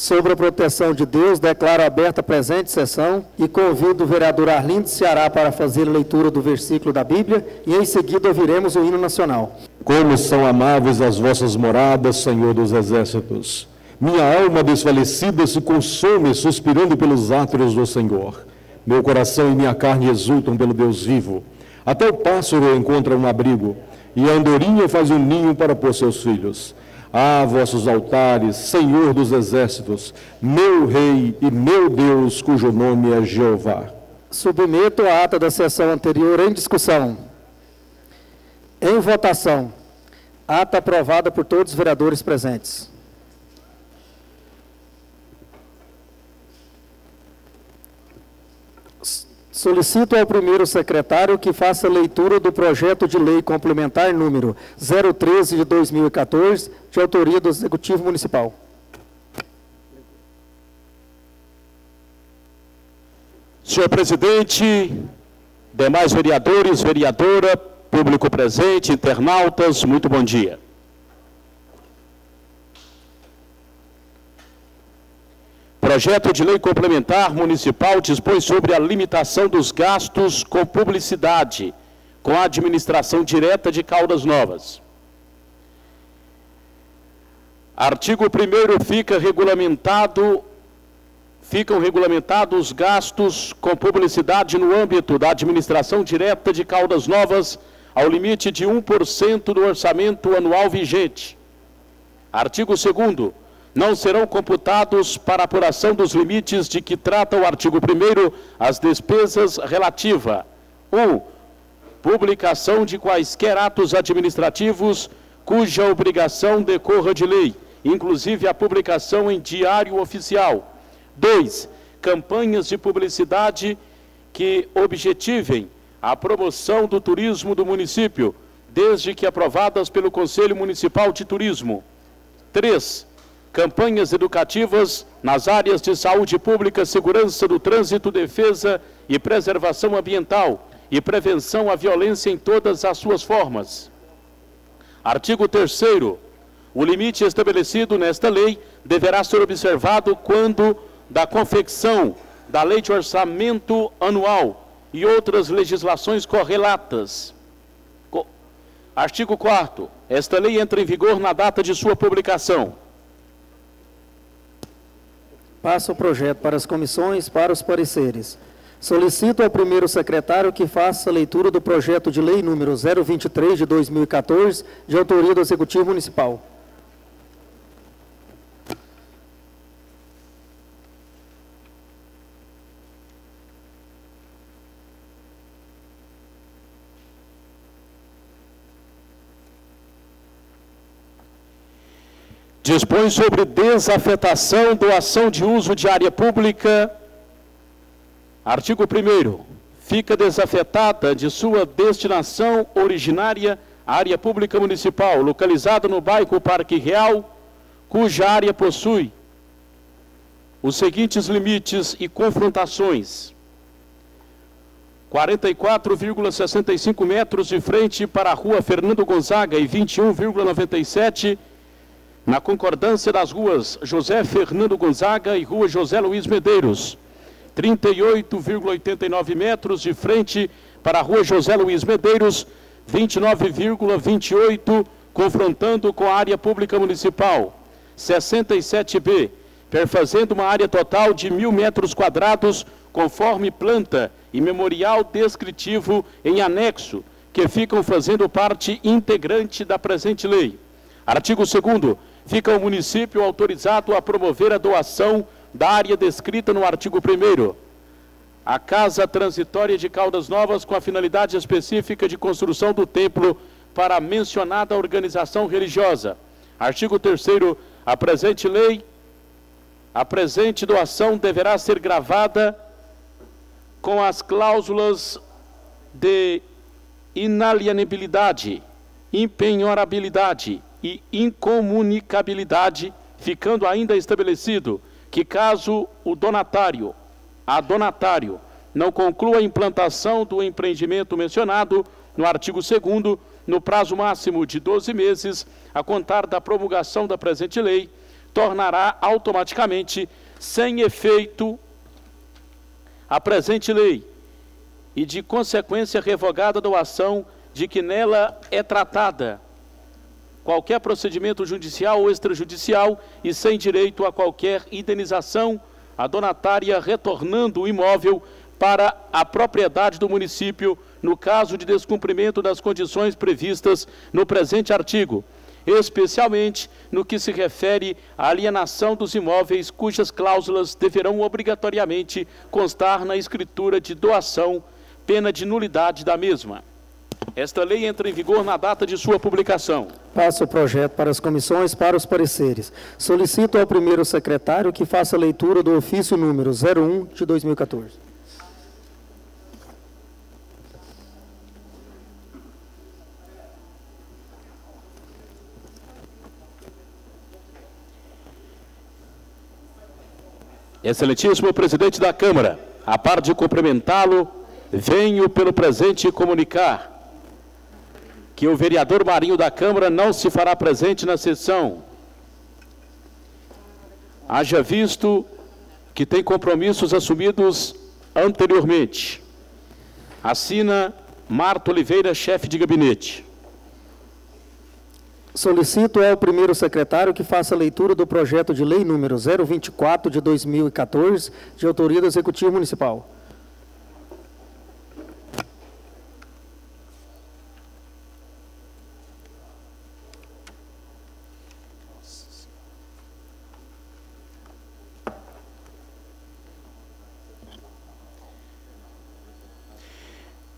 Sobre a proteção de Deus, declaro aberta a presente sessão e convido o vereador Arlindo Ceará para fazer a leitura do versículo da Bíblia e em seguida ouviremos o hino nacional. Como são amáveis as vossas moradas, Senhor dos Exércitos! Minha alma desfalecida se consome, suspirando pelos átrios do Senhor. Meu coração e minha carne exultam pelo Deus vivo. Até o pássaro encontra um abrigo, e a andorinha faz um ninho para pôr seus filhos. Ah, vossos altares, Senhor dos Exércitos, meu Rei e meu Deus, cujo nome é Jeová. Submeto a ata da sessão anterior em discussão. Em votação. Ata aprovada por todos os vereadores presentes. Solicito ao primeiro secretário que faça a leitura do projeto de lei complementar número 013 de 2014, de autoria do Executivo Municipal. Senhor presidente, demais vereadores, vereadora, público presente, internautas, muito bom dia. Projeto de lei complementar municipal dispõe sobre a limitação dos gastos com publicidade com a administração direta de Caldas Novas. Artigo 1º ficam regulamentados os gastos com publicidade no âmbito da administração direta de Caldas Novas ao limite de 1% do orçamento anual vigente. Artigo 2º. Não serão computados para apuração dos limites de que trata o artigo 1º as despesas relativa 1. Publicação de quaisquer atos administrativos cuja obrigação decorra de lei, inclusive a publicação em diário oficial. 2. Campanhas de publicidade que objetivem a promoção do turismo do município, desde que aprovadas pelo Conselho Municipal de Turismo. 3. Campanhas educativas nas áreas de saúde pública, segurança do trânsito, defesa e preservação ambiental e prevenção à violência em todas as suas formas. Artigo 3º. O limite estabelecido nesta lei deverá ser observado quando da confecção da Lei de Orçamento Anual e outras legislações correlatas. Artigo 4º. Esta lei entra em vigor na data de sua publicação. Passa o projeto para as comissões, para os pareceres. Solicito ao primeiro secretário que faça a leitura do projeto de lei número 023 de 2014, de autoria do Executivo Municipal. Dispõe sobre desafetação, doação de uso de área pública. Artigo 1º. Fica desafetada de sua destinação originária a área pública municipal, localizada no bairro Parque Real, cuja área possui os seguintes limites e confrontações: 44,65 metros de frente para a rua Fernando Gonzaga e 21,97 na concordância das ruas José Fernando Gonzaga e rua José Luiz Medeiros. 38,89 metros de frente para a rua José Luiz Medeiros, 29,28, confrontando com a área pública municipal. 67B, perfazendo uma área total de 1.000 metros quadrados, conforme planta e memorial descritivo em anexo, que ficam fazendo parte integrante da presente lei. Artigo 2º. Fica o município autorizado a promover a doação da área descrita no artigo 1º. A Casa Transitória de Caldas Novas, com a finalidade específica de construção do templo para a mencionada organização religiosa. Artigo 3º. A presente doação deverá ser gravada com as cláusulas de inalienabilidade, impenhorabilidade e incomunicabilidade, ficando ainda estabelecido que caso a donatário não conclua a implantação do empreendimento mencionado no artigo 2º, no prazo máximo de 12 meses, a contar da promulgação da presente lei, tornará automaticamente sem efeito a presente lei e, de consequência, revogada a doação de que nela é tratada qualquer procedimento judicial ou extrajudicial e sem direito a qualquer indenização, a donatária retornando o imóvel para a propriedade do município no caso de descumprimento das condições previstas no presente artigo, especialmente no que se refere à alienação dos imóveis cujas cláusulas deverão obrigatoriamente constar na escritura de doação, pena de nulidade da mesma. Esta lei entra em vigor na data de sua publicação. Passo o projeto para as comissões, para os pareceres. Solicito ao primeiro secretário que faça a leitura do ofício número 01 de 2014. Excelentíssimo presidente da Câmara, a par de cumprimentá-lo, venho pelo presente comunicar que o vereador Marinho da Câmara não se fará presente na sessão. Haja visto que tem compromissos assumidos anteriormente. Assina Marta Oliveira, chefe de gabinete. Solicito ao primeiro secretário que faça a leitura do projeto de lei número 024 de 2014, de autoria do Executivo Municipal.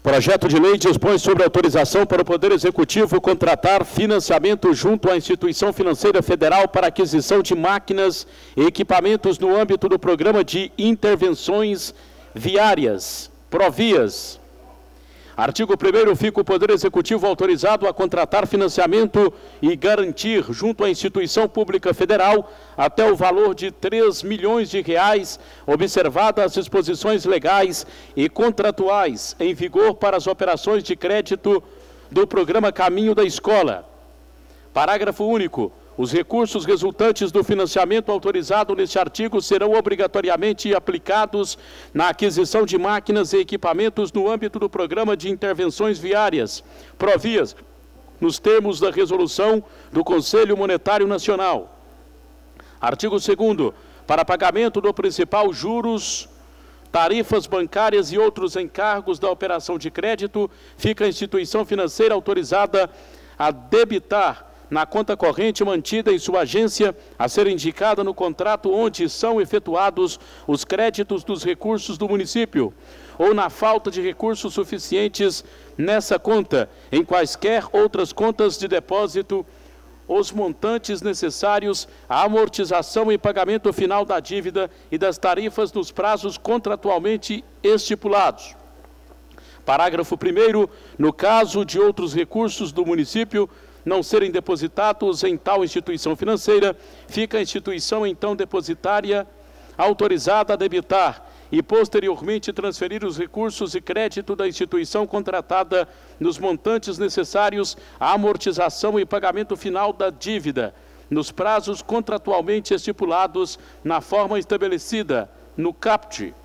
Projeto de lei dispõe sobre autorização para o Poder Executivo contratar financiamento junto à Instituição Financeira Federal para aquisição de máquinas e equipamentos no âmbito do Programa de Intervenções Viárias, Provias. Artigo 1º, fica o Poder Executivo autorizado a contratar financiamento e garantir junto à Instituição Pública Federal até o valor de R$ 3 milhões, observadas as disposições legais e contratuais em vigor para as operações de crédito do Programa Caminho da Escola. Parágrafo único. Os recursos resultantes do financiamento autorizado neste artigo serão obrigatoriamente aplicados na aquisição de máquinas e equipamentos no âmbito do Programa de Intervenções Viárias, Provias, nos termos da resolução do Conselho Monetário Nacional. Artigo 2º. Para pagamento do principal, juros, tarifas bancárias e outros encargos da operação de crédito, fica a instituição financeira autorizada a debitar na conta corrente mantida em sua agência, a ser indicada no contrato onde são efetuados os créditos dos recursos do município, ou na falta de recursos suficientes nessa conta, em quaisquer outras contas de depósito, os montantes necessários à amortização e pagamento final da dívida e das tarifas nos prazos contratualmente estipulados. Parágrafo 1º. No caso de outros recursos do município não serem depositados em tal instituição financeira, fica a instituição então depositária autorizada a debitar e posteriormente transferir os recursos e crédito da instituição contratada nos montantes necessários à amortização e pagamento final da dívida, nos prazos contratualmente estipulados na forma estabelecida no CAPT.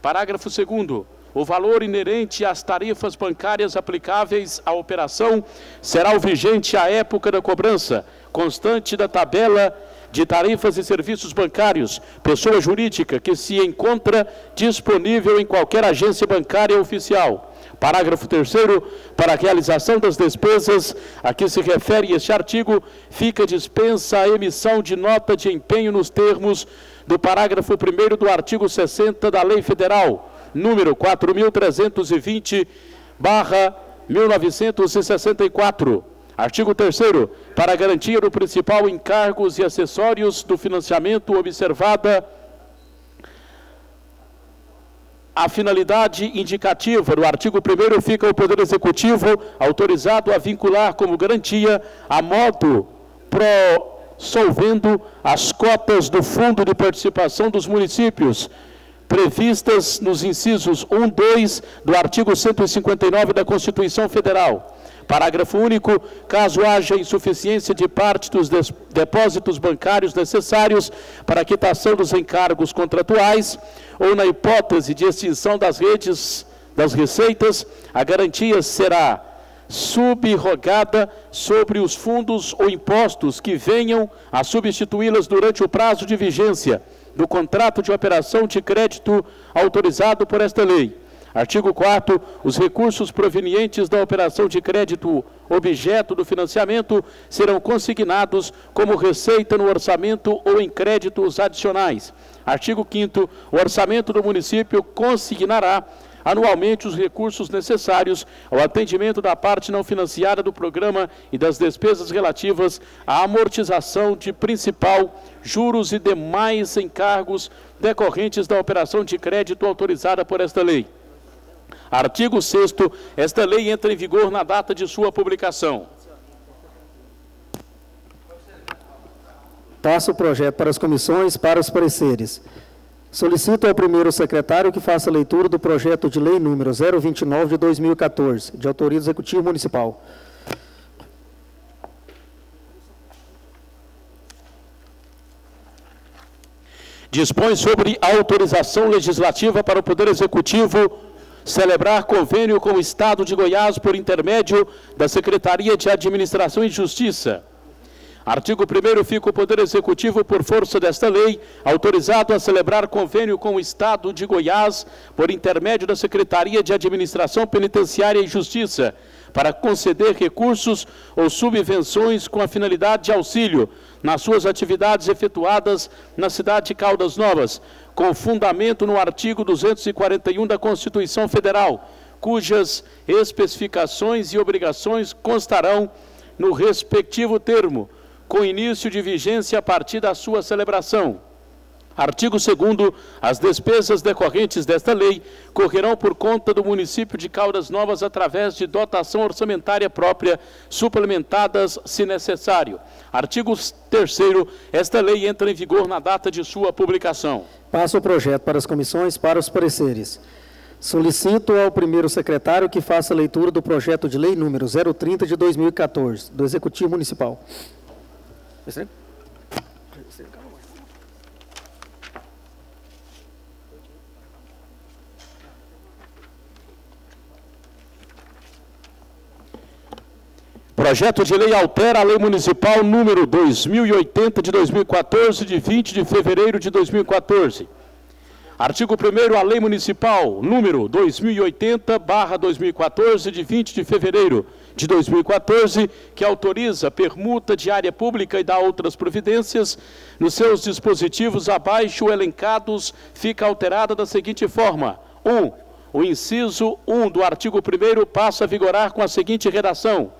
Parágrafo 2º. O valor inerente às tarifas bancárias aplicáveis à operação será o vigente à época da cobrança, constante da tabela de tarifas e serviços bancários, pessoa jurídica que se encontra disponível em qualquer agência bancária oficial. Parágrafo 3º. Para a realização das despesas a que se refere este artigo, fica dispensa a emissão de nota de empenho nos termos do parágrafo 1º do artigo 60 da Lei Federal número 4.320/1964. Artigo 3º. Para garantia do principal encargos e acessórios do financiamento, observada a finalidade indicativa do artigo 1º, fica o Poder Executivo autorizado a vincular como garantia a modo solvendo as cotas do Fundo de Participação dos Municípios, previstas nos incisos 1, 2 do artigo 159 da Constituição Federal. Parágrafo único. Caso haja insuficiência de parte dos depósitos bancários necessários para a quitação dos encargos contratuais ou na hipótese de extinção das redes das receitas, a garantia será subrogada sobre os fundos ou impostos que venham a substituí-las durante o prazo de vigência do contrato de operação de crédito autorizado por esta lei. Artigo 4º, os recursos provenientes da operação de crédito objeto do financiamento serão consignados como receita no orçamento ou em créditos adicionais. Artigo 5º, o orçamento do município consignará anualmente os recursos necessários ao atendimento da parte não financiada do programa e das despesas relativas à amortização de principal, juros e demais encargos decorrentes da operação de crédito autorizada por esta lei. Artigo 6º, esta lei entra em vigor na data de sua publicação. Passo o projeto para as comissões, para os pareceres. Solicito ao primeiro secretário que faça a leitura do projeto de lei número 029 de 2014, de autoria do Executivo Municipal. Dispõe sobre autorização legislativa para o Poder Executivo celebrar convênio com o Estado de Goiás por intermédio da Secretaria de Administração e Justiça. Artigo 1º, fica o Poder Executivo, por força desta lei, autorizado a celebrar convênio com o Estado de Goiás, por intermédio da Secretaria de Administração Penitenciária e Justiça, para conceder recursos ou subvenções com a finalidade de auxílio nas suas atividades efetuadas na cidade de Caldas Novas, com fundamento no artigo 241 da Constituição Federal, cujas especificações e obrigações constarão no respectivo termo, com início de vigência a partir da sua celebração. Artigo 2º, as despesas decorrentes desta lei correrão por conta do município de Caldas Novas através de dotação orçamentária própria, suplementadas se necessário. Artigo 3º, esta lei entra em vigor na data de sua publicação. Passo o projeto para as comissões, para os pareceres. Solicito ao primeiro secretário que faça a leitura do projeto de lei número 030 de 2014, do Executivo Municipal. Projeto de lei altera a Lei Municipal número 2080 de 2014, de 20 de fevereiro de 2014. Artigo 1º, a Lei Municipal número 2080/2014, de 20 de fevereiro de 2014, que autoriza permuta de área pública e dá outras providências, nos seus dispositivos abaixo elencados, fica alterada da seguinte forma. 1. O inciso 1 do artigo 1º passa a vigorar com a seguinte redação.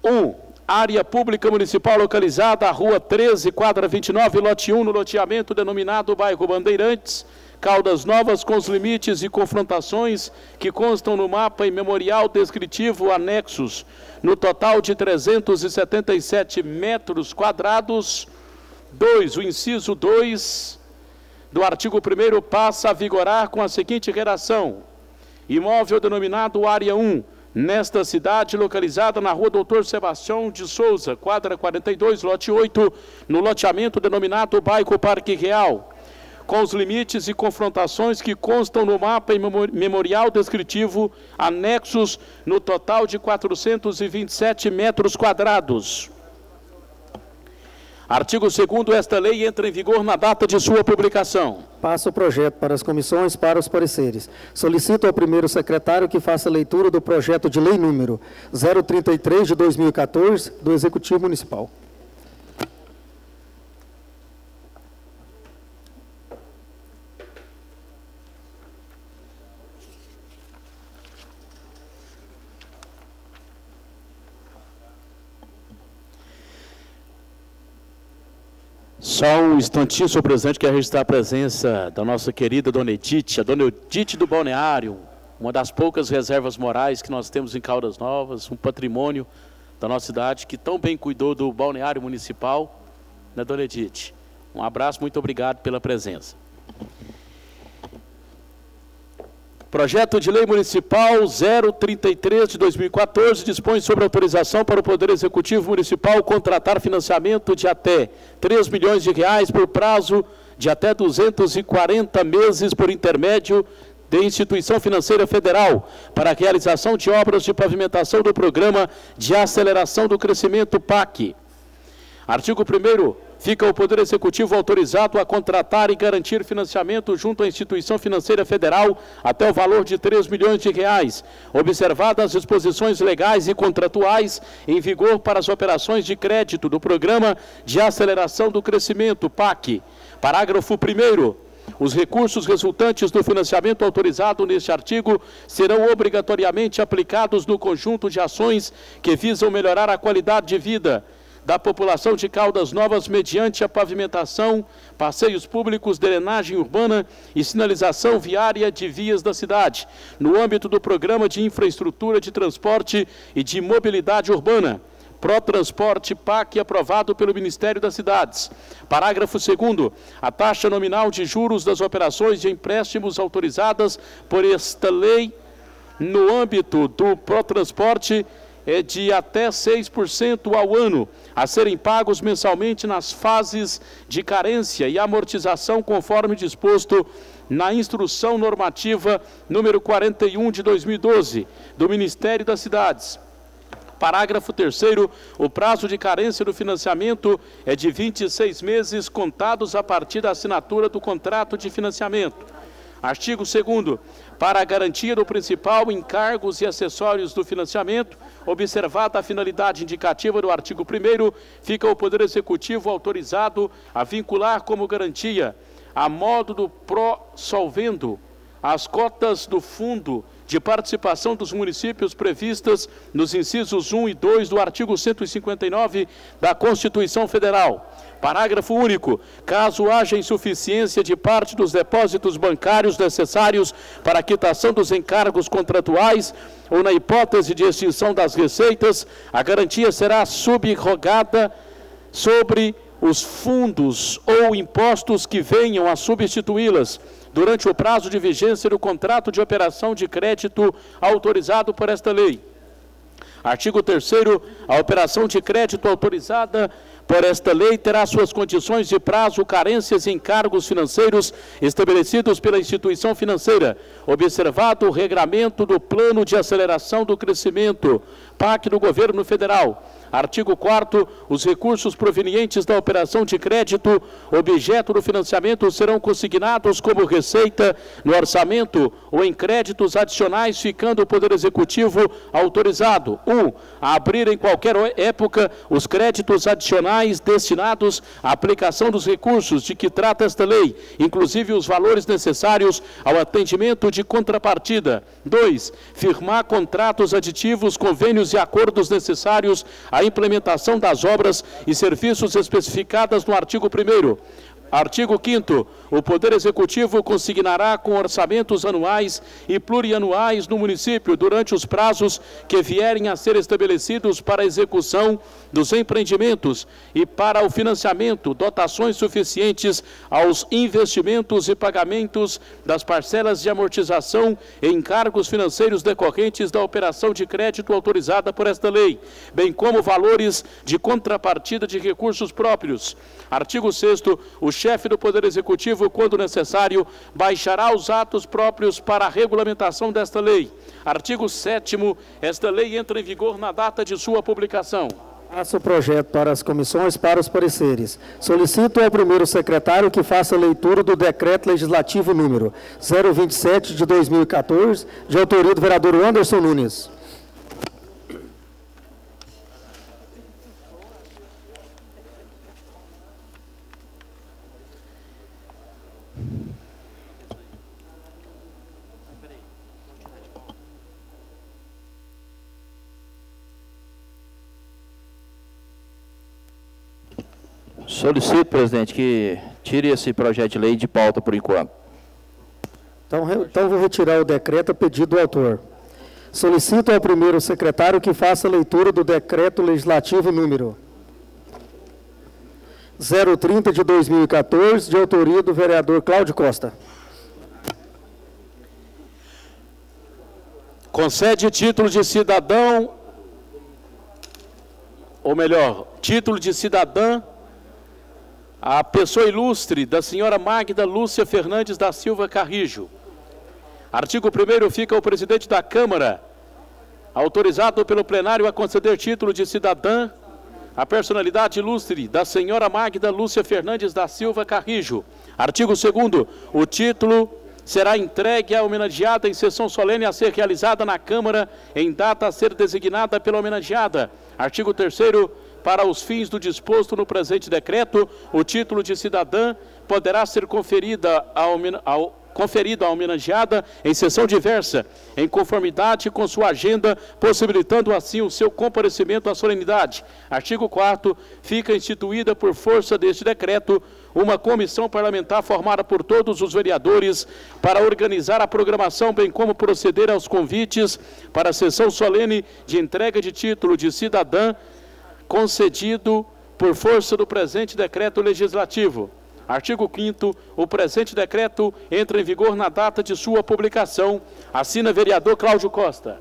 1. Área pública municipal localizada à Rua 13, quadra 29, lote 1, no loteamento denominado Bairro Bandeirantes, Caldas Novas, com os limites e confrontações que constam no mapa e memorial descritivo anexos, no total de 377 metros quadrados. 2. O inciso 2 do artigo 1º passa a vigorar com a seguinte redação. Imóvel denominado Área 1, nesta cidade, localizada na Rua Doutor Sebastião de Souza, quadra 42, lote 8, no loteamento denominado Bairro Parque Real, com os limites e confrontações que constam no mapa e memorial descritivo anexos, no total de 427 metros quadrados. Artigo 2º, esta lei entra em vigor na data de sua publicação. Passo o projeto para as comissões, para os pareceres. Solicito ao primeiro secretário que faça a leitura do projeto de lei número 033 de 2014, do Executivo Municipal. Só um instantinho, senhor presidente, quero registrar a presença da nossa querida Dona Edith, a Dona Edith do Balneário, uma das poucas reservas morais que nós temos em Caldas Novas, um patrimônio da nossa cidade que tão bem cuidou do balneário municipal, né, Dona Edith? Um abraço, muito obrigado pela presença. Projeto de Lei Municipal 033 de 2014 dispõe sobre autorização para o Poder Executivo Municipal contratar financiamento de até R$ 3 milhões por prazo de até 240 meses por intermédio de instituição financeira federal para a realização de obras de pavimentação do Programa de Aceleração do Crescimento PAC. Artigo 1º. Fica o Poder Executivo autorizado a contratar e garantir financiamento junto à instituição financeira federal até o valor de R$ 3 milhões, observadas as disposições legais e contratuais em vigor para as operações de crédito do Programa de Aceleração do Crescimento, PAC. Parágrafo 1º. Os recursos resultantes do financiamento autorizado neste artigo serão obrigatoriamente aplicados no conjunto de ações que visam melhorar a qualidade de vida da população de Caldas Novas mediante a pavimentação, passeios públicos, drenagem urbana e sinalização viária de vias da cidade, no âmbito do Programa de Infraestrutura de Transporte e de Mobilidade Urbana, Protransporte PAC, aprovado pelo Ministério das Cidades. Parágrafo 2º. A taxa nominal de juros das operações de empréstimos autorizadas por esta lei no âmbito do Protransporte é de até 6% ao ano, a serem pagos mensalmente nas fases de carência e amortização, conforme disposto na Instrução Normativa número 41 de 2012, do Ministério das Cidades. Parágrafo 3º. O prazo de carência do financiamento é de 26 meses, contados a partir da assinatura do contrato de financiamento. Artigo 2º. Para a garantia do principal, encargos e acessórios do financiamento, observada a finalidade indicativa do artigo 1º, fica o Poder Executivo autorizado a vincular como garantia, a modo do pró-solvendo, as cotas do Fundo de Participação dos Municípios previstas nos incisos 1 e 2 do artigo 159 da Constituição Federal. Parágrafo único. Caso haja insuficiência de parte dos depósitos bancários necessários para a quitação dos encargos contratuais ou na hipótese de extinção das receitas, a garantia será subrogada sobre os fundos ou impostos que venham a substituí-las durante o prazo de vigência do contrato de operação de crédito autorizado por esta lei. Artigo 3º. A operação de crédito autorizada por esta lei terá suas condições de prazo, carências e encargos financeiros estabelecidos pela instituição financeira, observado o regramento do Plano de Aceleração do Crescimento, PAC do Governo Federal. Artigo 4º. Os recursos provenientes da operação de crédito, objeto do financiamento, serão consignados como receita no orçamento ou em créditos adicionais, ficando o Poder Executivo autorizado: 1. A abrir em qualquer época os créditos adicionais destinados à aplicação dos recursos de que trata esta lei, inclusive os valores necessários ao atendimento de contrapartida. 2. Firmar contratos aditivos, convênios e acordos necessários à implementação das obras e serviços especificadas no artigo 1º. Artigo 5º. O Poder Executivo consignará com orçamentos anuais e plurianuais no município, durante os prazos que vierem a ser estabelecidos para a execução dos empreendimentos e para o financiamento, dotações suficientes aos investimentos e pagamentos das parcelas de amortização e encargos financeiros decorrentes da operação de crédito autorizada por esta lei, bem como valores de contrapartida de recursos próprios. Artigo 6º. O chefe do Poder Executivo, quando necessário, baixará os atos próprios para a regulamentação desta lei. Artigo 7º. Esta lei entra em vigor na data de sua publicação. Passo o projeto para as comissões, para os pareceres. Solicito ao primeiro secretário que faça a leitura do Decreto Legislativo número 027 de 2014, de autoria do vereador Anderson Nunes. Solicito, presidente, que tire esse projeto de lei de pauta por enquanto. Então vou retirar o decreto a pedido do autor. Solicito ao primeiro secretário que faça a leitura do Decreto Legislativo número 030 de 2014, de autoria do vereador Cláudio Costa. Concede título de cidadão, ou melhor, título de cidadã à pessoa ilustre da senhora Magda Lúcia Fernandes da Silva Carrijo. Artigo 1º, fica o presidente da Câmara autorizado pelo plenário a conceder título de cidadã à personalidade ilustre da senhora Magda Lúcia Fernandes da Silva Carrijo. Artigo 2º, o título será entregue à homenageada em sessão solene a ser realizada na Câmara em data a ser designada pela homenageada. Artigo 3º, para os fins do disposto no presente decreto, o título de cidadã poderá ser conferido à homenageada em sessão diversa, em conformidade com sua agenda, possibilitando assim o seu comparecimento à solenidade. Artigo 4º, fica instituída por força deste decreto uma comissão parlamentar formada por todos os vereadores para organizar a programação, bem como proceder aos convites para a sessão solene de entrega de título de cidadã concedido por força do presente decreto legislativo. Artigo 5º, o presente decreto entra em vigor na data de sua publicação. Assina vereador Cláudio Costa.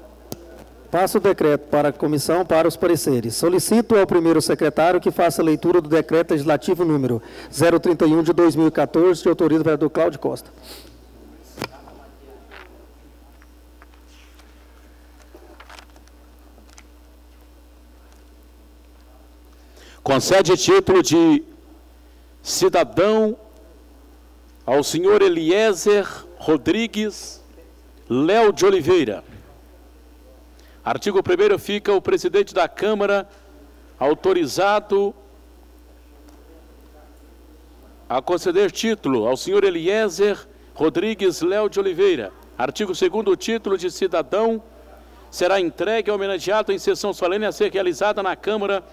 Passo o decreto para a comissão para os pareceres. Solicito ao primeiro secretário que faça a leitura do decreto legislativo número 031 de 2014, de autoria do vereador Cláudio Costa. Concede título de cidadão ao senhor Eliezer Rodrigues Léo de Oliveira. Artigo 1º, fica o presidente da Câmara autorizado a conceder título ao senhor Eliezer Rodrigues Léo de Oliveira. Artigo 2º, o título de cidadão será entregue ao homenageado em sessão solene a ser realizada na Câmara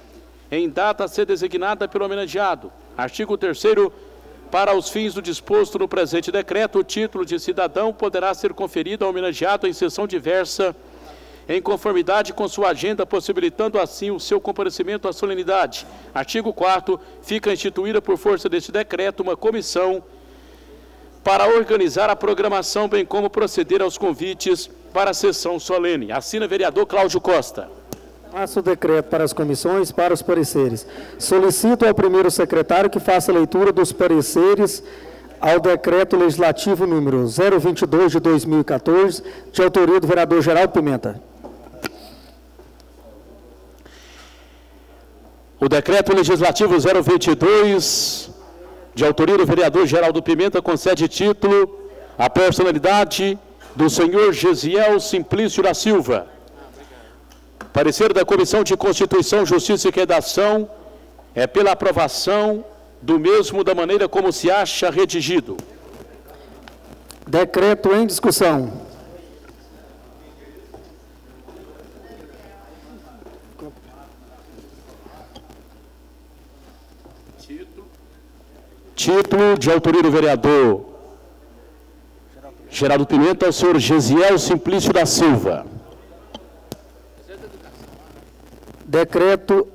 em data a ser designada pelo homenageado. Artigo 3º, para os fins do disposto no presente decreto, o título de cidadão poderá ser conferido ao homenageado em sessão diversa, em conformidade com sua agenda, possibilitando assim o seu comparecimento à solenidade. Artigo 4º, fica instituída por força deste decreto uma comissão para organizar a programação, bem como proceder aos convites para a sessão solene. Assina vereador Cláudio Costa. Passo o decreto para as comissões, para os pareceres. Solicito ao primeiro secretário que faça a leitura dos pareceres ao decreto legislativo número 022 de 2014, de autoria do vereador Geraldo Pimenta. O decreto legislativo 022, de autoria do vereador Geraldo Pimenta, concede título à personalidade do senhor Gesiel Simplício da Silva. Parecer da Comissão de Constituição, Justiça e Redação é pela aprovação do mesmo da maneira como se acha redigido. Decreto em discussão. Título de autoria do vereador Geraldo Pimenta ao senhor Gesiel Simplício da Silva. Decreto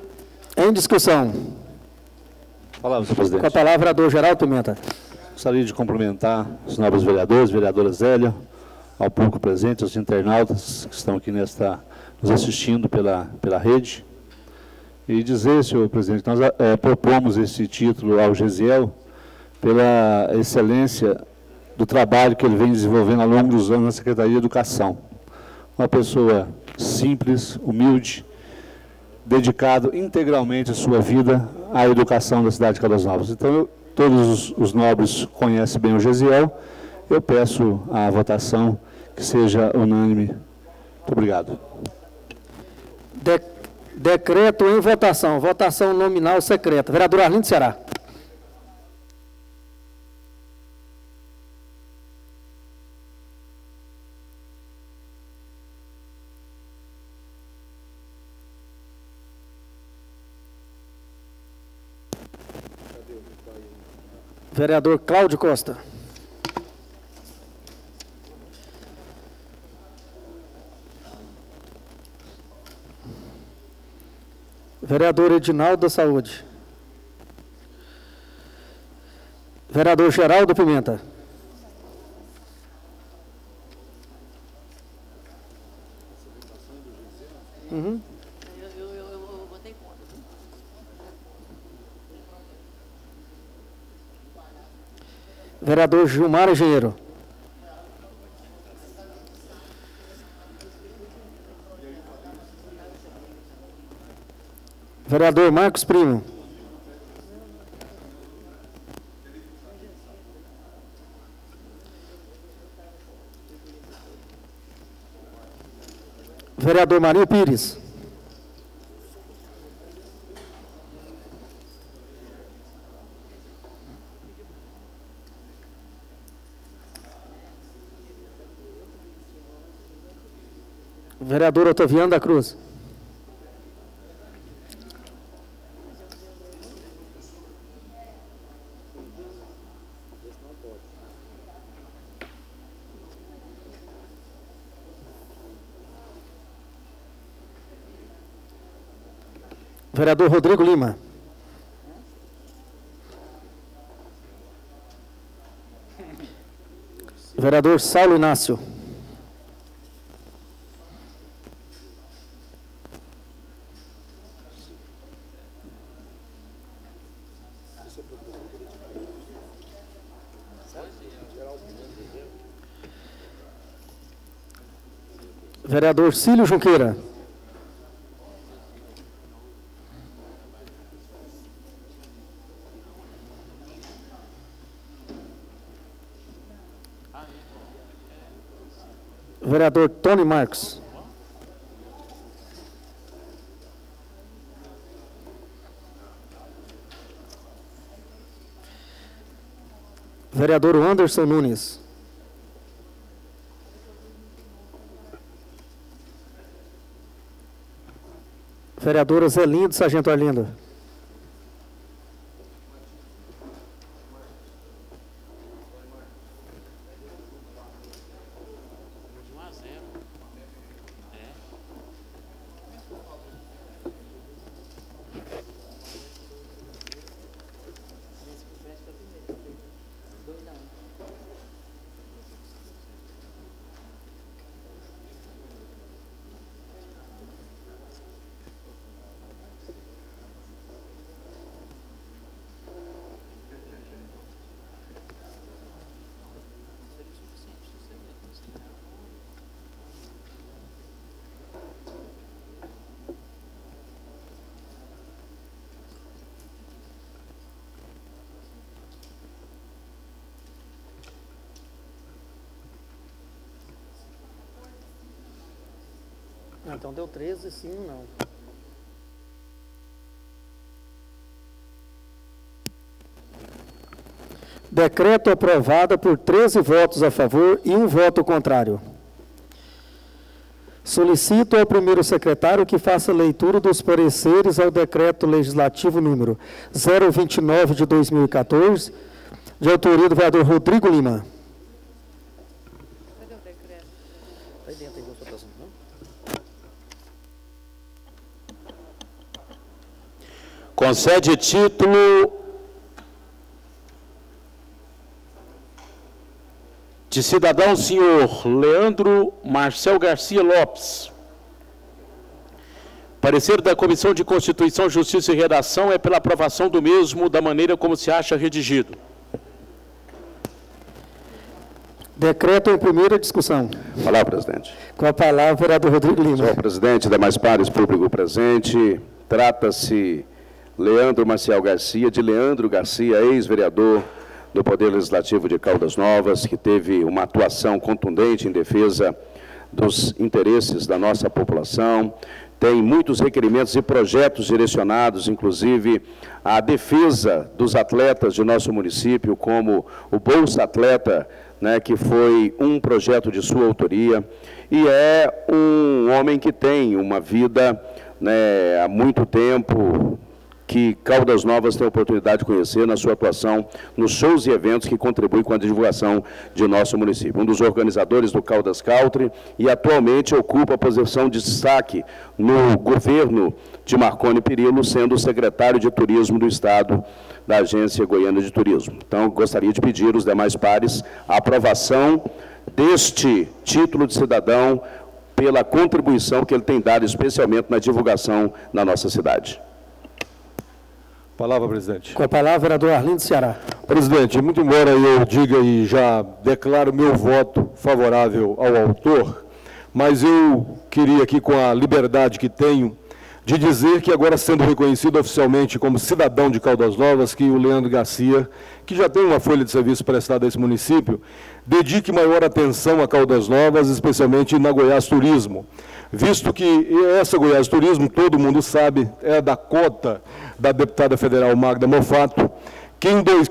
em discussão. Palavra, senhor presidente. Com a palavra, vereador Geraldo Pimenta. Gostaria de cumprimentar os nobres vereadores, vereadora Zélia, ao público presente, aos internautas que estão aqui nos assistindo pela rede. E dizer, senhor presidente, nós propomos esse título ao Gesiel pela excelência do trabalho que ele vem desenvolvendo ao longo dos anos na Secretaria de Educação. Uma pessoa simples, humilde, dedicado integralmente a sua vida à educação da cidade de Caldas Novas. Então, todos os nobres conhecem bem o Gesiel. Eu peço a votação que seja unânime. Muito obrigado. Decreto em votação. Votação nominal secreta. Vereador Arlindo Ceará. Vereador Cláudio Costa. Vereador Edinaldo da Saúde. Vereador Geraldo Pimenta. Vereador Gilmar Engenheiro. Vereador Marcos Primo. Vereador Marinho Pires. Vereador Otaviano da Cruz. Vereador Rodrigo Lima. Vereador Saulo Inácio. Vereador Cílio Junqueira. Vereador Tony Marcos. Vereador Anderson Nunes. Vereadora Zelindo Sargento Arlindo. Então deu 13, sim, não. Decreto aprovado por 13 votos a favor e 1 voto contrário. Solicito ao primeiro secretário que faça leitura dos pareceres ao decreto legislativo número 029 de 2014, de autoria do vereador Rodrigo Lima. Cadê o decreto? Aí dentro aí, votação, não? Concede título de cidadão senhor Leandro Marcel Garcia Lopes. Parecer da Comissão de Constituição, Justiça e Redação é pela aprovação do mesmo da maneira como se acha redigido. Decreto em primeira discussão. Palavra, presidente. Com a palavra, o vereador Rodrigo Lima. Senhor presidente, demais pares, público presente, trata-se Leandro Marcial Garcia, de Leandro Garcia, ex-vereador do Poder Legislativo de Caldas Novas, que teve uma atuação contundente em defesa dos interesses da nossa população, tem muitos requerimentos e projetos direcionados, inclusive, à defesa dos atletas de nosso município, como o Bolsa Atleta, né, que foi um projeto de sua autoria, e é um homem que tem uma vida, né, há muito tempo, que Caldas Novas tem a oportunidade de conhecer na sua atuação nos shows e eventos que contribuem com a divulgação de nosso município. Um dos organizadores do Caldas Country e atualmente ocupa a posição de destaque no governo de Marconi Perillo, sendo o secretário de Turismo do Estado da Agência Goiana de Turismo. Então, gostaria de pedir aos demais pares a aprovação deste título de cidadão pela contribuição que ele tem dado, especialmente na divulgação na nossa cidade. Palavra, presidente. Com a palavra, vereador Arlindo Ceará. Presidente, muito embora eu diga e já declaro meu voto favorável ao autor, mas eu queria aqui, com a liberdade que tenho, de dizer que agora sendo reconhecido oficialmente como cidadão de Caldas Novas, que o Leandro Garcia, que já tem uma folha de serviço prestada a esse município, dedique maior atenção a Caldas Novas, especialmente na Goiás Turismo, visto que essa Goiás Turismo, todo mundo sabe, é da cota da deputada federal Magda Mofato,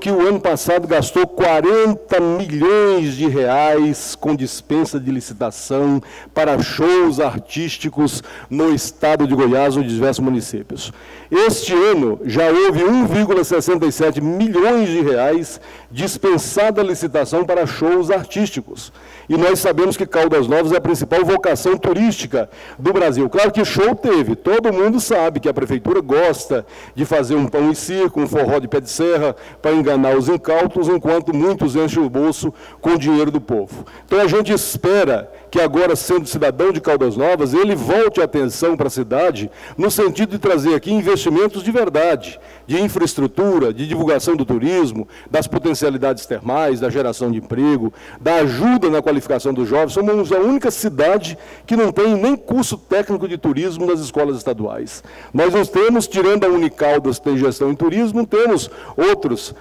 que o ano passado gastou 40 milhões de reais com dispensa de licitação para shows artísticos no estado de Goiás ou diversos municípios. Este ano já houve 1,67 milhões de reais dispensada a licitação para shows artísticos. E nós sabemos que Caldas Novas é a principal vocação turística do Brasil. Claro que show teve, todo mundo sabe que a prefeitura gosta de fazer um pão e circo, um forró de pé de serra, para enganar os incautos, enquanto muitos enchem o bolso com o dinheiro do povo. Então a gente espera que agora, sendo cidadão de Caldas Novas, ele volte a atenção para a cidade, no sentido de trazer aqui investimentos de verdade, de infraestrutura, de divulgação do turismo, das potencialidades termais, da geração de emprego, da ajuda na qualificação dos jovens. Somos a única cidade que não tem nem curso técnico de turismo nas escolas estaduais. Nós não temos, tirando a Unicaldas, que tem gestão em turismo, temos outros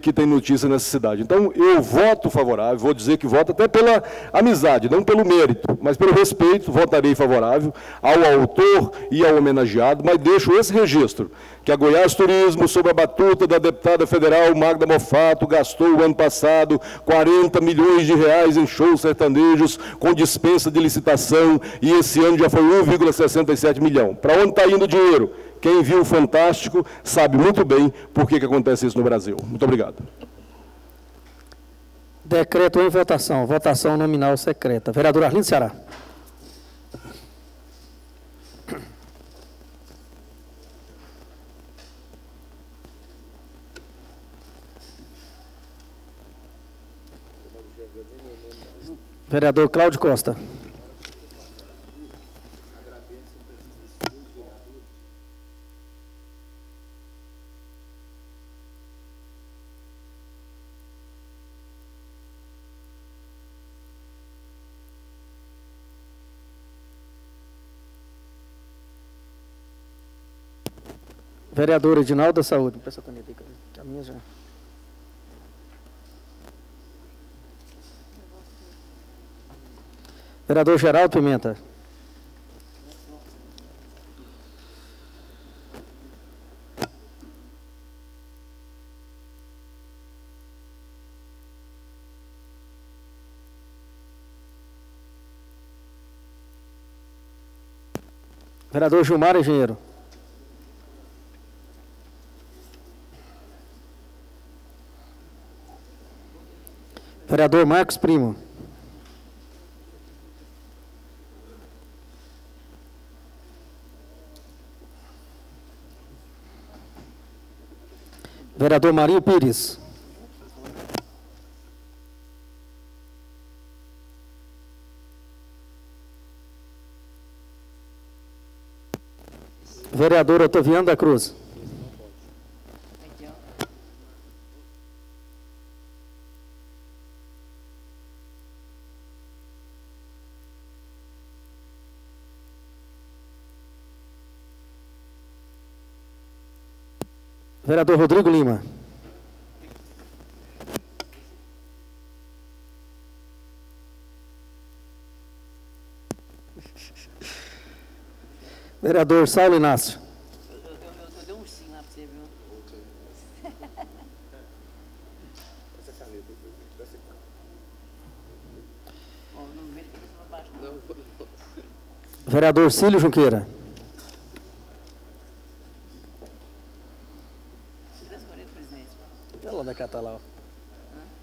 que têm notícia nessa cidade. Então, eu voto favorável, vou dizer que voto até pela amizade, não pelo mérito, mas pelo respeito, votarei favorável ao autor e ao homenageado, mas deixo esse registro, que a Goiás Turismo, sob a batuta da deputada federal Magda Mofato, gastou o ano passado 40 milhões de reais em shows sertanejos com dispensa de licitação, e esse ano já foi 1,67 milhão. Para onde está indo o dinheiro? Quem viu o Fantástico sabe muito bem por que acontece isso no Brasil. Muito obrigado. Decreto em votação. Votação nominal secreta. Vereador Arlindo Ceará. Vereador Cláudio Costa. Vereador Edinaldo da Saúde. Peça a caneta aí, que a minha já. Vereador Geraldo Pimenta. Vereador Gilmar Engenheiro. Vereador Marcos Primo. Vereador Marinho Pires. Vereador Otaviano da Cruz. Vereador Rodrigo Lima. Vereador Saulo Inácio. Eu dei um sim lá para você, viu? Vereador Cílio Junqueira. Ela vai catar lá, ó.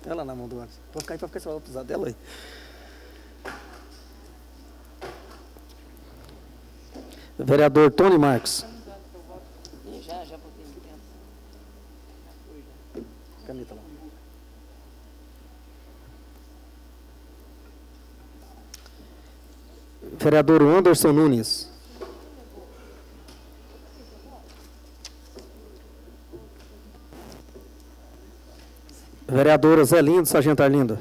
Ela na mão do ônibus. Pode ficar aí, pode ficar, você vai precisar dela aí. Vereador Tony Marques. Já botei no tempo. Já foi, já. Caneta lá. Vereador Anderson Nunes. Vereadora Zé Lindo, Sargento Arlindo.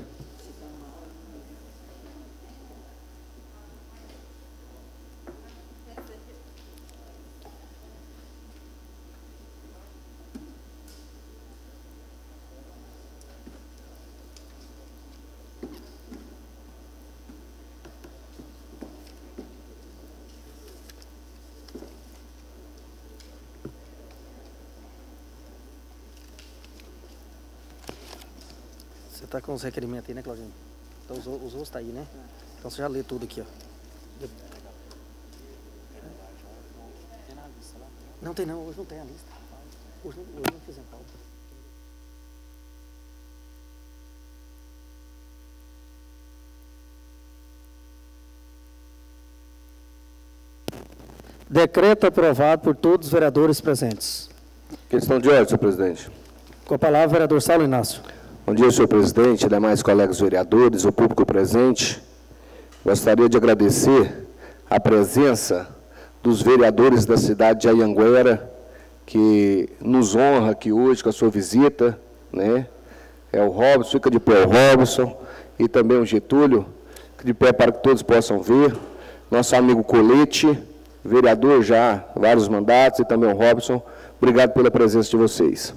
Você está com os requerimentos aí, né, Claudinho? Então os outros estão aí, né? Então você já lê tudo aqui, ó. Não tem não, hoje não tem a lista. Hoje não fizemos pauta. Decreto aprovado por todos os vereadores presentes. Questão de ordem, senhor presidente. Com a palavra, vereador Saulo Inácio. Bom dia, senhor presidente, demais colegas vereadores, o público presente. Gostaria de agradecer a presença dos vereadores da cidade de Anhanguera, que nos honra aqui hoje com a sua visita, né? É o Robson, fica de pé o Robson, e também o Getúlio, de pé para que todos possam ver. Nosso amigo Colete, vereador já vários mandatos, e também o Robson. Obrigado pela presença de vocês.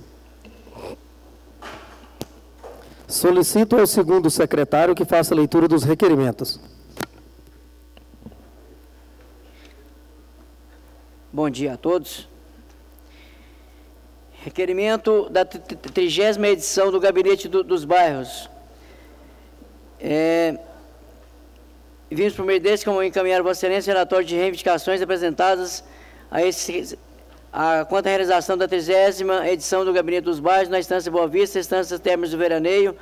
Solicito ao segundo secretário que faça a leitura dos requerimentos. Bom dia a todos. Requerimento da 30ª edição do Gabinete dos Bairros. Vimos por meio desse como encaminhar a Vossa Excelência o relatório de reivindicações apresentadas quanto à realização da 30ª edição do Gabinete dos Bairros na Estância Boa Vista, Estância Termas do Veraneio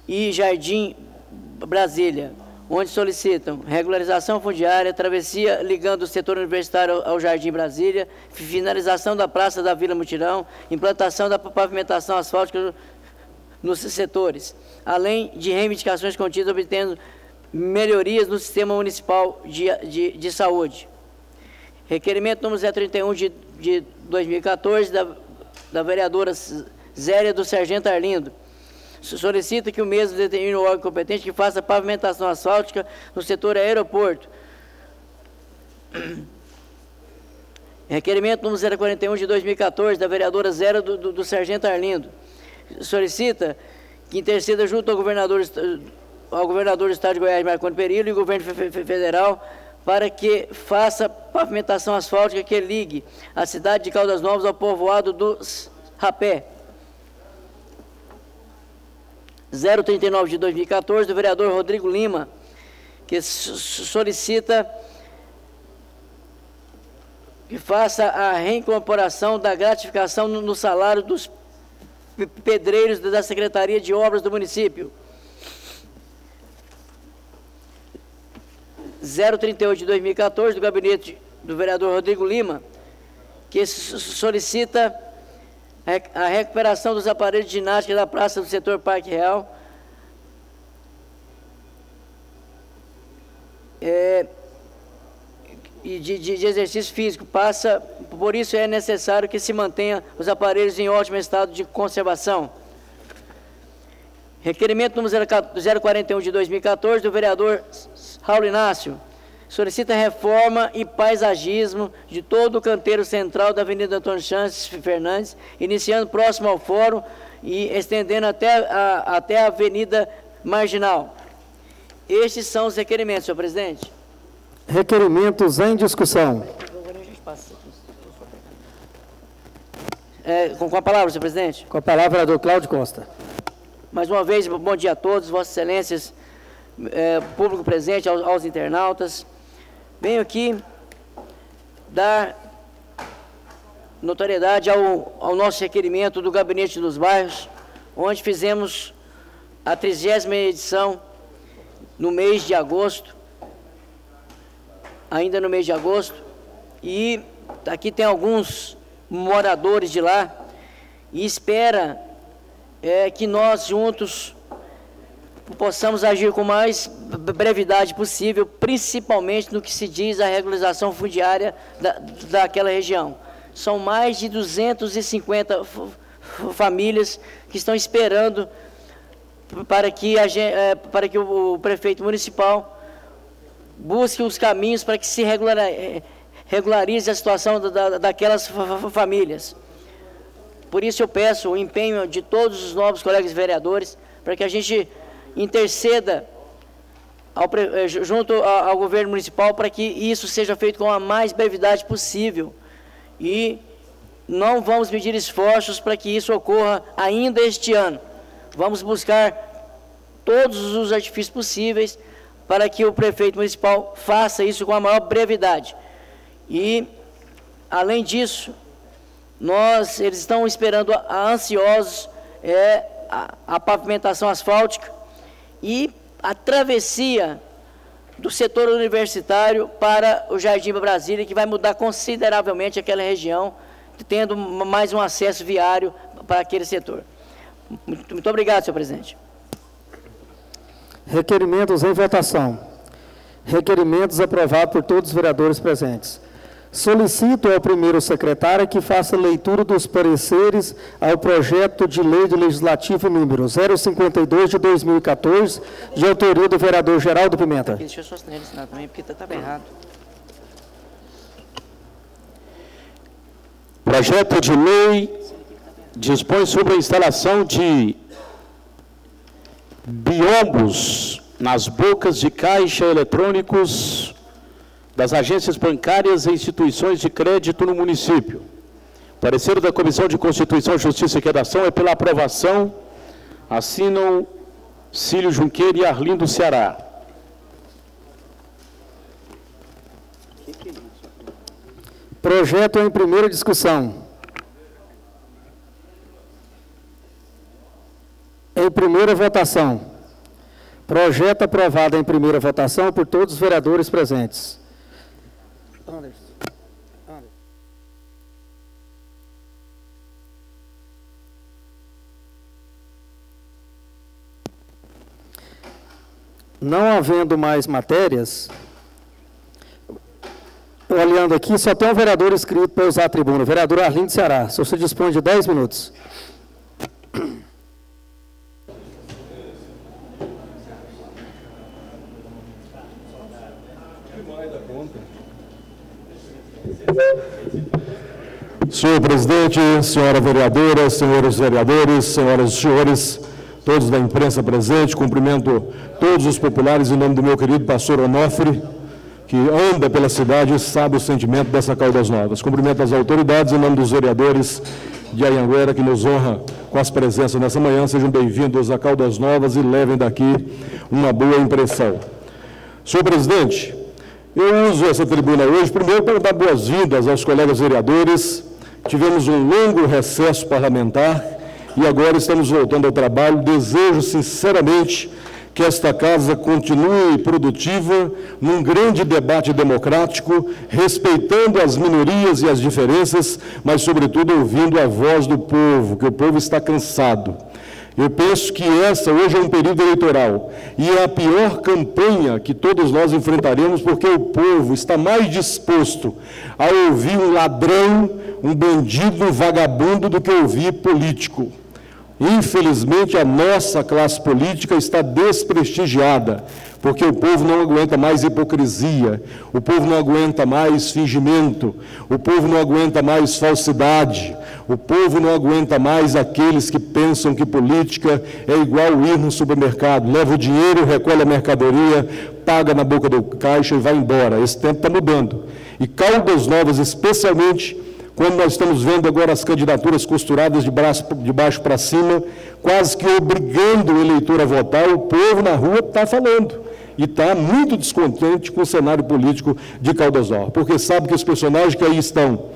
e Jardim Brasília, onde solicitam regularização fundiária, travessia ligando o setor universitário ao Jardim Brasília, finalização da Praça da Vila Mutirão, implantação da pavimentação asfáltica nos setores, além de reivindicações contidas obtendo melhorias no sistema municipal de saúde. Requerimento número 031 de 2014, da vereadora Zélia do Sargento Arlindo. Solicita que o mesmo determine o órgão competente que faça pavimentação asfáltica no setor aeroporto. Requerimento número 041 de 2014, da vereadora Zélia do Sargento Arlindo. Solicita que interceda junto ao governador do Estado de Goiás, Marconi Perillo, e o governo federal, para que faça pavimentação asfáltica que ligue a cidade de Caldas Novas ao povoado dos Rapé. 039 de 2014, do vereador Rodrigo Lima, que solicita que faça a reincorporação da gratificação no salário dos pedreiros da Secretaria de Obras do município. 038 de 2014, do gabinete do vereador Rodrigo Lima, que solicita a recuperação dos aparelhos de ginástica da praça do setor Parque Real, e de exercício físico. Por isso é necessário que se mantenha os aparelhos em ótimo estado de conservação. Requerimento número 041 de 2014, do vereador Saulo Inácio, solicita reforma e paisagismo de todo o canteiro central da Avenida Antônio Chances Fernandes, iniciando próximo ao fórum e estendendo até a Avenida Marginal. Estes são os requerimentos, senhor presidente. Requerimentos em discussão. Com a palavra, senhor presidente. Com a palavra, vereador Cláudio Costa. Mais uma vez, bom dia a todos, vossas excelências, público presente, aos internautas. Venho aqui dar notoriedade ao nosso requerimento do Gabinete dos Bairros, onde fizemos a 30ª edição no mês de agosto, ainda no mês de agosto, e aqui tem alguns moradores de lá, e espera que nós juntos possamos agir com mais brevidade possível, principalmente no que se diz a regularização fundiária daquela região. São mais de 250 famílias que estão esperando para que o prefeito municipal busque os caminhos para que se regularize a situação daquelas famílias. Por isso eu peço o empenho de todos os novos colegas vereadores para que a gente interceda junto ao governo municipal para que isso seja feito com a mais brevidade possível. E não vamos medir esforços para que isso ocorra ainda este ano. Vamos buscar todos os artifícios possíveis para que o prefeito municipal faça isso com a maior brevidade. E, além disso, eles estão esperando ansiosos a pavimentação asfáltica e a travessia do setor universitário para o Jardim Brasília, que vai mudar consideravelmente aquela região, tendo mais um acesso viário para aquele setor. Muito obrigado, senhor presidente. Requerimentos em votação. Requerimentos aprovados por todos os vereadores presentes. Solicito ao primeiro secretário que faça leitura dos pareceres ao projeto de lei de legislativo número 052 de 2014, de autoria do vereador Geraldo Pimenta. Deixa eu só assinar também, porque estava errado. Projeto de lei dispõe sobre a instalação de biombos nas bocas de caixa eletrônicos das agências bancárias e instituições de crédito no município. O parecer da Comissão de Constituição, Justiça e Redação é pela aprovação. Assinam Cílio Junqueira e Arlindo Ceará. Projeto em primeira discussão. Em primeira votação. Projeto aprovado em primeira votação por todos os vereadores presentes. Não havendo mais matérias, olhando aqui, só tem um vereador inscrito para usar a tribuna, o vereador Arlindo Ceará. O senhor se dispõe de 10 minutos. Senhor presidente, senhora vereadora, senhores vereadores, senhoras e senhores, todos da imprensa presente, cumprimento todos os populares em nome do meu querido pastor Onofre, que anda pela cidade e sabe o sentimento dessa Caldas Novas. Cumprimento as autoridades em nome dos vereadores de Anhanguera, que nos honra com as presenças nessa manhã. Sejam bem-vindos a Caldas Novas e levem daqui uma boa impressão. Senhor presidente, eu uso essa tribuna hoje, primeiro, para dar boas-vindas aos colegas vereadores. Tivemos um longo recesso parlamentar e agora estamos voltando ao trabalho. Desejo, sinceramente, que esta casa continue produtiva num grande debate democrático, respeitando as minorias e as diferenças, mas, sobretudo, ouvindo a voz do povo, que o povo está cansado. Eu penso que essa hoje é um período eleitoral e é a pior campanha que todos nós enfrentaremos, porque o povo está mais disposto a ouvir um ladrão, um bandido, um vagabundo, do que ouvir político. Infelizmente, a nossa classe política está desprestigiada, porque o povo não aguenta mais hipocrisia, o povo não aguenta mais fingimento, o povo não aguenta mais falsidade, o povo não aguenta mais aqueles que pensam que política é igual ir no supermercado, leva o dinheiro, recolhe a mercadoria, paga na boca do caixa e vai embora. Esse tempo está mudando. E Caldas Novas, especialmente, quando nós estamos vendo agora as candidaturas costuradas de baixo para cima, quase que obrigando o eleitor a votar, o povo na rua está falando. E está muito descontente com o cenário político de Caldas Novas, porque sabe que os personagens que aí estão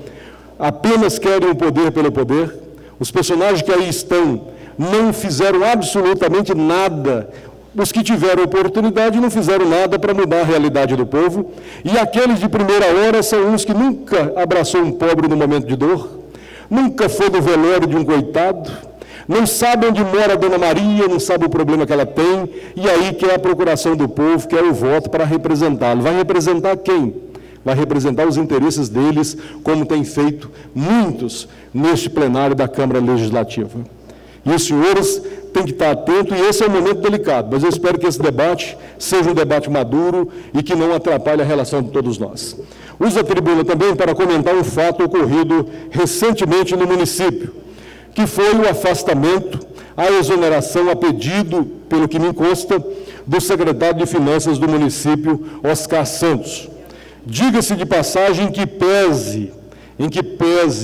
apenas querem o poder pelo poder, os personagens que aí estão não fizeram absolutamente nada. Os que tiveram oportunidade não fizeram nada para mudar a realidade do povo, e aqueles de primeira hora são uns que nunca abraçou um pobre no momento de dor, nunca foi no velório de um coitado, não sabe onde mora a Dona Maria, não sabe o problema que ela tem, e aí quer a procuração do povo, quer o voto para representá-lo. Vai representar quem? Vai representar os interesses deles, como tem feito muitos neste plenário da Câmara Legislativa. E os senhores têm que estar atentos, e esse é um momento delicado, mas eu espero que esse debate seja um debate maduro e que não atrapalhe a relação de todos nós. Uso a tribuna também para comentar um fato ocorrido recentemente no município, que foi o afastamento, a exoneração a pedido, pelo que me consta, do secretário de Finanças do município, Oscar Santos. Diga-se de passagem que pese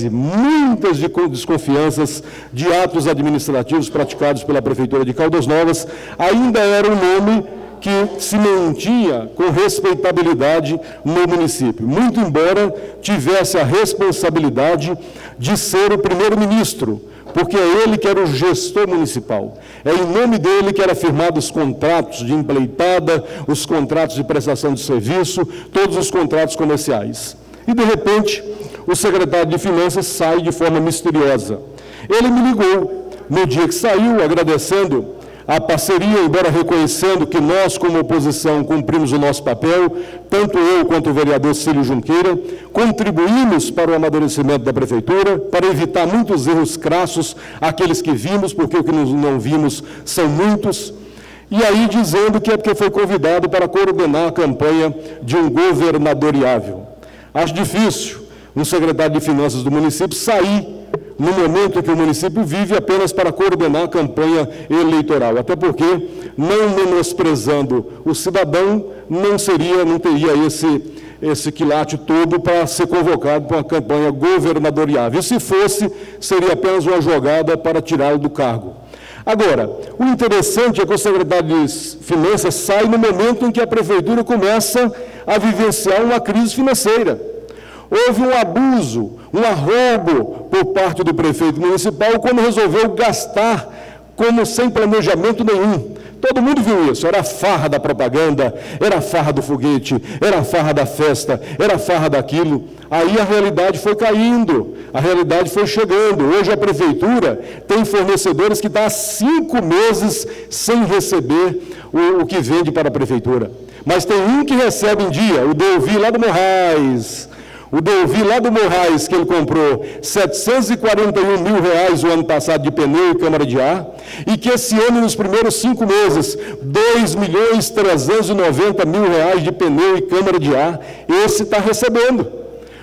muitas desconfianças de atos administrativos praticados pela Prefeitura de Caldas Novas, ainda era um nome que se mantinha com respeitabilidade no município, muito embora tivesse a responsabilidade de ser o primeiro-ministro, porque é ele que era o gestor municipal. É em nome dele que eram firmados os contratos de empreitada, os contratos de prestação de serviço, todos os contratos comerciais. E, de repente, o secretário de Finanças sai de forma misteriosa. Ele me ligou no dia que saiu, agradecendo a parceria, embora reconhecendo que nós, como oposição, cumprimos o nosso papel, tanto eu quanto o vereador Cílio Junqueira, contribuímos para o amadurecimento da Prefeitura, para evitar muitos erros crassos, aqueles que vimos, porque o que não vimos são muitos, e aí dizendo que é porque foi convidado para coordenar a campanha de um governadoriável. Acho difícil um secretário de Finanças do município sair no momento em que o município vive apenas para coordenar a campanha eleitoral, até porque, não menosprezando o cidadão, não teria esse quilate todo para ser convocado para uma campanha governadoriável. E se fosse, seria apenas uma jogada para tirá-lo do cargo. Agora, o interessante é que o secretário de Finanças sai no momento em que a Prefeitura começa a vivenciar uma crise financeira. Houve um abuso, um arroubo por parte do prefeito municipal quando resolveu gastar como sem planejamento nenhum. Todo mundo viu isso, era a farra da propaganda, era a farra do foguete, era a farra da festa, era a farra daquilo. Aí a realidade foi caindo, a realidade foi chegando. Hoje a Prefeitura tem fornecedores que estão há 5 meses sem receber o que vende para a Prefeitura. Mas tem um que recebe em dia, o Delvi lá do Moraes. O Delvi lá do Moraes, que ele comprou R$ 741 mil o ano passado de pneu e câmara de ar, e que esse ano, nos primeiros 5 meses, R$ 2.390.000 de pneu e câmara de ar, esse está recebendo.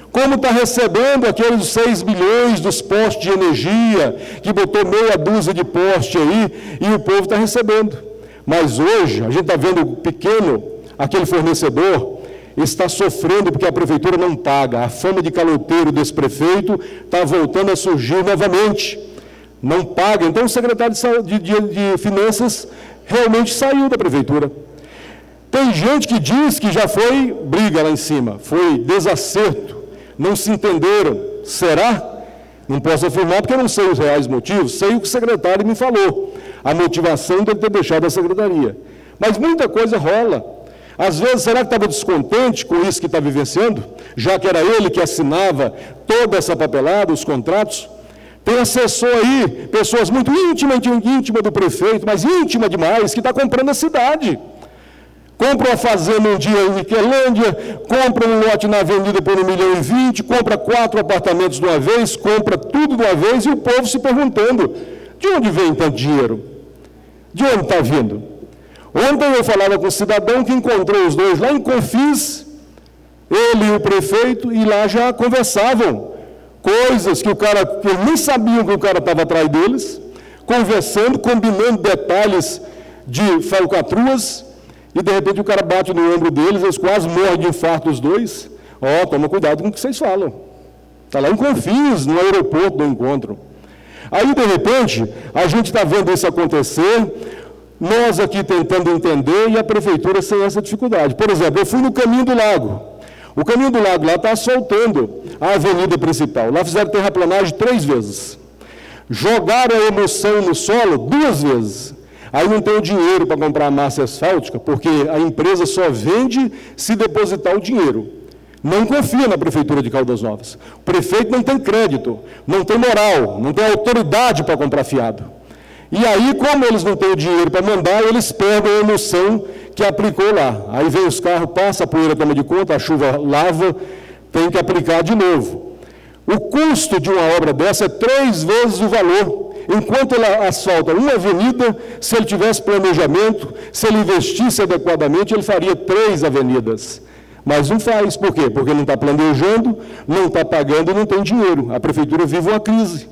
Como está recebendo aqueles 6 milhões dos postes de energia, que botou meia dúzia de poste aí, e o povo está recebendo. Mas hoje, a gente está vendo o pequeno, aquele fornecedor, está sofrendo porque a Prefeitura não paga. A fama de caloteiro desse prefeito está voltando a surgir novamente. Não paga. Então, o secretário de Finanças realmente saiu da Prefeitura. Tem gente que diz que já foi briga lá em cima, foi desacerto, não se entenderam. Será? Não posso afirmar porque eu não sei os reais motivos, sei o que o secretário me falou, a motivação de ele ter deixado a secretaria. Mas muita coisa rola. Às vezes, será que estava descontente com isso que está vivenciando? Já que era ele que assinava toda essa papelada, os contratos? Tem assessor aí, pessoas muito íntimas do prefeito, mas íntima demais, que está comprando a cidade. Compra uma fazenda um dia em Niquelândia, compra um lote na avenida por 1,20 milhão, compra 4 apartamentos de uma vez, compra tudo de uma vez, e o povo se perguntando, de onde vem tanto dinheiro? De onde está vindo? Ontem eu falava com um cidadão que encontrou os dois lá em Confins, ele e o prefeito, e lá já conversavam coisas que eles nem sabiam que o cara estava atrás deles, conversando, combinando detalhes de falcatruas, e de repente o cara bate no ombro deles, eles quase morrem de infarto os dois. Toma cuidado com o que vocês falam. Está lá em Confins, no aeroporto do encontro. Aí, de repente, a gente está vendo isso acontecer, nós aqui tentando entender e a Prefeitura sem essa dificuldade. Por exemplo, eu fui no Caminho do Lago. O Caminho do Lago lá está asfaltando a avenida principal. Lá fizeram terraplanagem 3 vezes. Jogaram a emulsão no solo 2 vezes. Aí não tem o dinheiro para comprar a massa asfáltica, porque a empresa só vende se depositar o dinheiro. Não confia na Prefeitura de Caldas Novas. O prefeito não tem crédito, não tem moral, não tem autoridade para comprar fiado. E aí, como eles não têm o dinheiro para mandar, eles pegam a emulsão que aplicou lá. Aí vem os carros, passa a poeira, toma de conta, a chuva lava, tem que aplicar de novo. O custo de uma obra dessa é 3 vezes o valor. enquanto ele asfalta uma avenida, se ele tivesse planejamento, se ele investisse adequadamente, ele faria 3 avenidas. Mas não faz. Por quê? Porque não está planejando, não está pagando e não tem dinheiro. A prefeitura vive uma crise.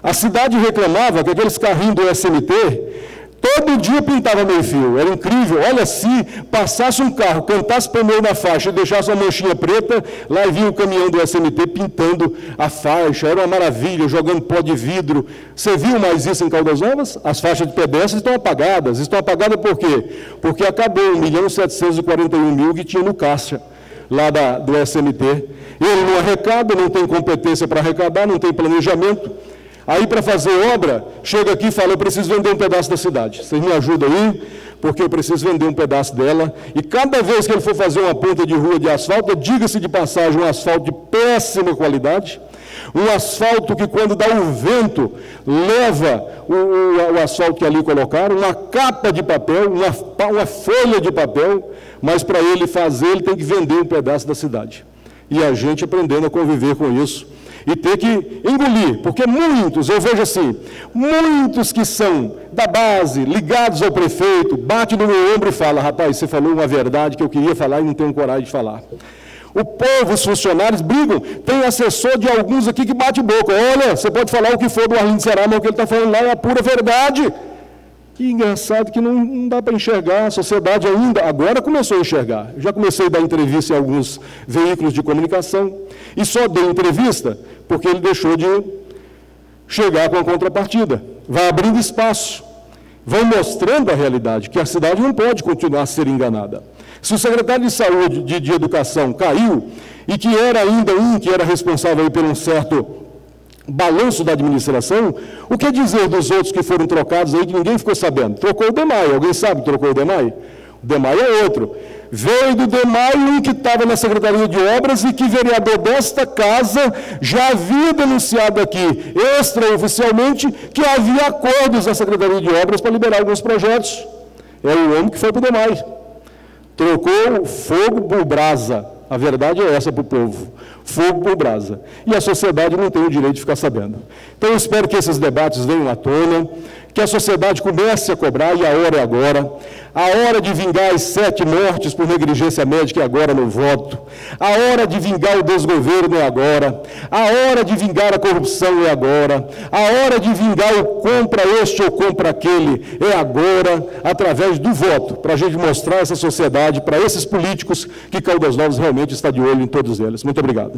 A cidade reclamava que aqueles carrinhos do SMT, todo dia pintava meio fio. Era incrível. Olha, se passasse um carro, cantasse pneu na faixa e deixasse uma manchinha preta, lá vinha o caminhão do SMT pintando a faixa. Era uma maravilha, jogando pó de vidro. Você viu mais isso em Caldas Novas? As faixas de pedestres estão apagadas. Estão apagadas por quê? Porque acabou 1.741.000 que tinha no caixa lá do SMT. Ele não arrecada, não tem competência para arrecadar, não tem planejamento. Aí, para fazer obra, chega aqui e fala, eu preciso vender um pedaço da cidade. Vocês me ajudam aí, porque eu preciso vender um pedaço dela. E cada vez que ele for fazer uma ponta de rua de asfalto, diga-se de passagem, um asfalto de péssima qualidade, um asfalto que, quando dá o vento, leva o asfalto que ali colocaram, uma capa de papel, uma folha de papel, mas para ele fazer, ele tem que vender um pedaço da cidade. E a gente aprendendo a conviver com isso. E ter que engolir, porque muitos, eu vejo assim, muitos que são da base, ligados ao prefeito, bate no meu ombro e fala, rapaz, você falou uma verdade que eu queria falar e não tenho coragem de falar. O povo, os funcionários brigam, tem assessor de alguns aqui que bate boca, olha, você pode falar o que for do Arlindo Ceará, mas o que ele está falando lá é a pura verdade. Que engraçado que não dá para enxergar, a sociedade ainda, agora começou a enxergar. Eu já comecei a dar entrevista em alguns veículos de comunicação, e só dei entrevista porque ele deixou de chegar com a contrapartida. Vai abrindo espaço, vão mostrando a realidade, que a cidade não pode continuar a ser enganada. Se o secretário de Saúde, de Educação, caiu, e que era ainda que era responsável por um certo balanço da administração, o que dizer dos outros que foram trocados aí, que ninguém ficou sabendo? Trocou o DEMAI, alguém sabe que trocou o DEMAI? O DEMAI é outro. Veio do DEMAI um que estava na Secretaria de Obras e que vereador desta casa já havia denunciado aqui, extraoficialmente, que havia acordos na Secretaria de Obras para liberar alguns projetos. É o homem que foi para o DEMAI. Trocou fogo por brasa. A verdade é essa para o povo. Fogo por brasa. E a sociedade não tem o direito de ficar sabendo. Então, eu espero que esses debates venham à tona, que a sociedade comece a cobrar, e a hora é agora. A hora de vingar as 7 mortes por negligência médica é agora no voto. A hora de vingar o desgoverno é agora. A hora de vingar a corrupção é agora. A hora de vingar o compra este ou compra aquele é agora, através do voto, para a gente mostrar essa sociedade, para esses políticos, que Caldas Novas realmente está de olho em todos eles. Muito obrigado.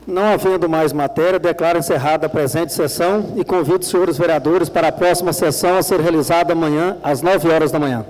Não havendo mais matéria, declaro encerrada a presente sessão e convido os senhores vereadores para a próxima sessão a ser realizada amanhã, às 9 horas da manhã.